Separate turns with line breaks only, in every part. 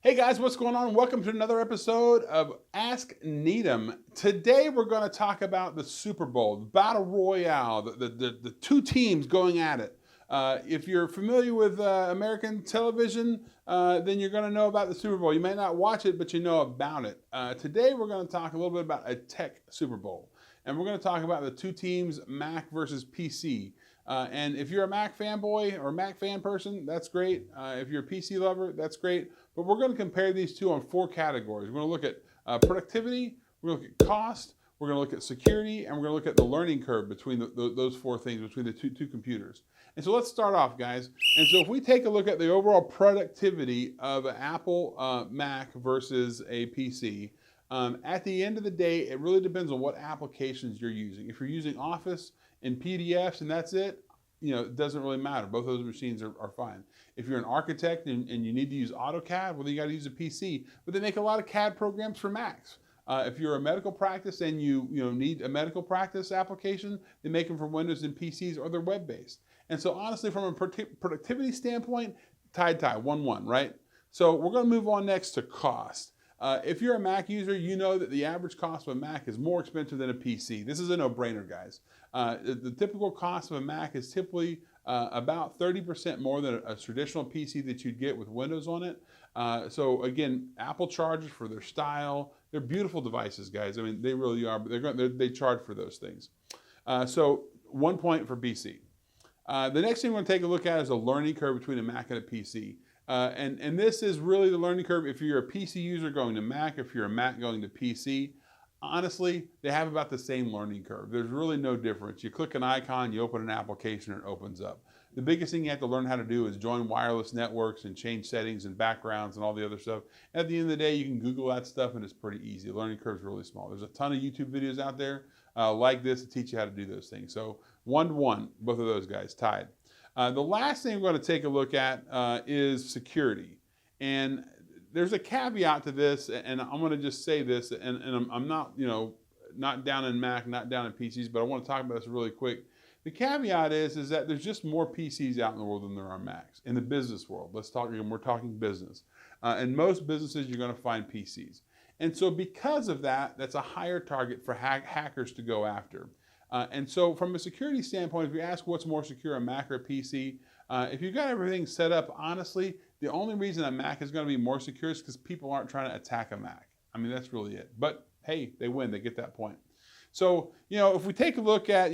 Hey guys, what's going on? Welcome to another episode of Ask Neadom. Today we're going to talk about the Super Bowl, the Battle Royale, the two teams going at it. If you're familiar with American television, then you're going to know about the Super Bowl. You may not watch it, but you know about it. Today we're going to talk a little bit about a tech Super Bowl. And we're going to talk about the two teams, Mac versus PC. And if you're a Mac fanboy or a Mac fan person, that's great. If you're a PC lover, that's great. But we're going to compare these two on four categories. We're going to look at productivity, we're going to look at cost, we're going to look at security, and we're going to look at the learning curve between those four things, between the two computers. And so let's start off, guys. And so if we take a look at the overall productivity of an Apple Mac versus a PC, at the end of the day, it really depends on what applications you're using. If you're using Office and PDFs and that's it, it doesn't really matter. Both of those machines are fine. If you're an architect and you need to use AutoCAD, well, then you got to use a PC. But they make a lot of CAD programs for Macs. If you're a medical practice and you need a medical practice application, they make them for Windows and PCs, or they're web-based. And so honestly, from a productivity standpoint, tie, 1-1, right? So we're going to move on next to cost. If you're a Mac user, you know that the average cost of a Mac is more expensive than a PC. This is a no-brainer, guys. The typical cost of a Mac is typically about 30% more than a traditional PC that you'd get with Windows on it. So again, Apple charges for their style. They're beautiful devices, guys. I mean, they really are, but they charge for those things. So 1 point for PC. The next thing we're going to take a look at is a learning curve between a Mac and a PC. And this is really the learning curve. If you're a PC user going to Mac, if you're a Mac going to PC, honestly, they have about the same learning curve. There's really no difference. You click an icon, you open an application, and it opens up. The biggest thing you have to learn how to do is join wireless networks and change settings and backgrounds and all the other stuff. At the end of the day, you can Google that stuff and it's pretty easy. The learning curve is really small. There's a ton of YouTube videos out there like this to teach you how to do those things. So 1-1, both of those guys tied. The last thing we're going to take a look at is security. And there's a caveat to this, and I'm going to just say this, and I'm not, not down in Mac, not down in PCs, but I want to talk about this really quick. The caveat is that there's just more PCs out in the world than there are Macs. In the business world, we're talking business. In most businesses, you're going to find PCs. And so because of that, that's a higher target for hackers to go after. And so from a security standpoint, if you ask what's more secure, a Mac or a PC, if you've got everything set up, honestly, the only reason a Mac is going to be more secure is because people aren't trying to attack a Mac. I mean, that's really it. But hey, they win. They get that point. So, if we take a look at,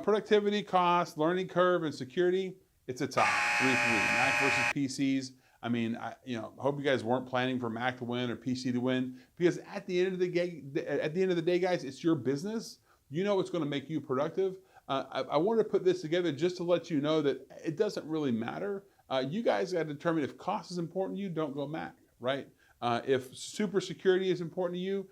productivity, cost, learning curve, and security, it's a tie, 3-3, Mac versus PCs. I mean, I hope you guys weren't planning for Mac to win or PC to win, because at the end of the day, guys, it's your business. You know what's going to make you productive. I wanted to put this together just to let you know that it doesn't really matter. You guys got to determine if cost is important to you, don't go Mac, right? If super security is important to you,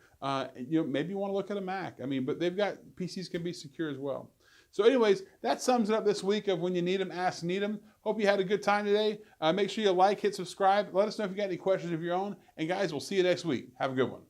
maybe you want to look at a Mac. I mean, but PCs can be secure as well. So anyways, that sums it up this week of When You Need 'Em, Ask Neadom. Hope you had a good time today. Make sure you like, hit subscribe. Let us know if you got any questions of your own. And guys, we'll see you next week. Have a good one.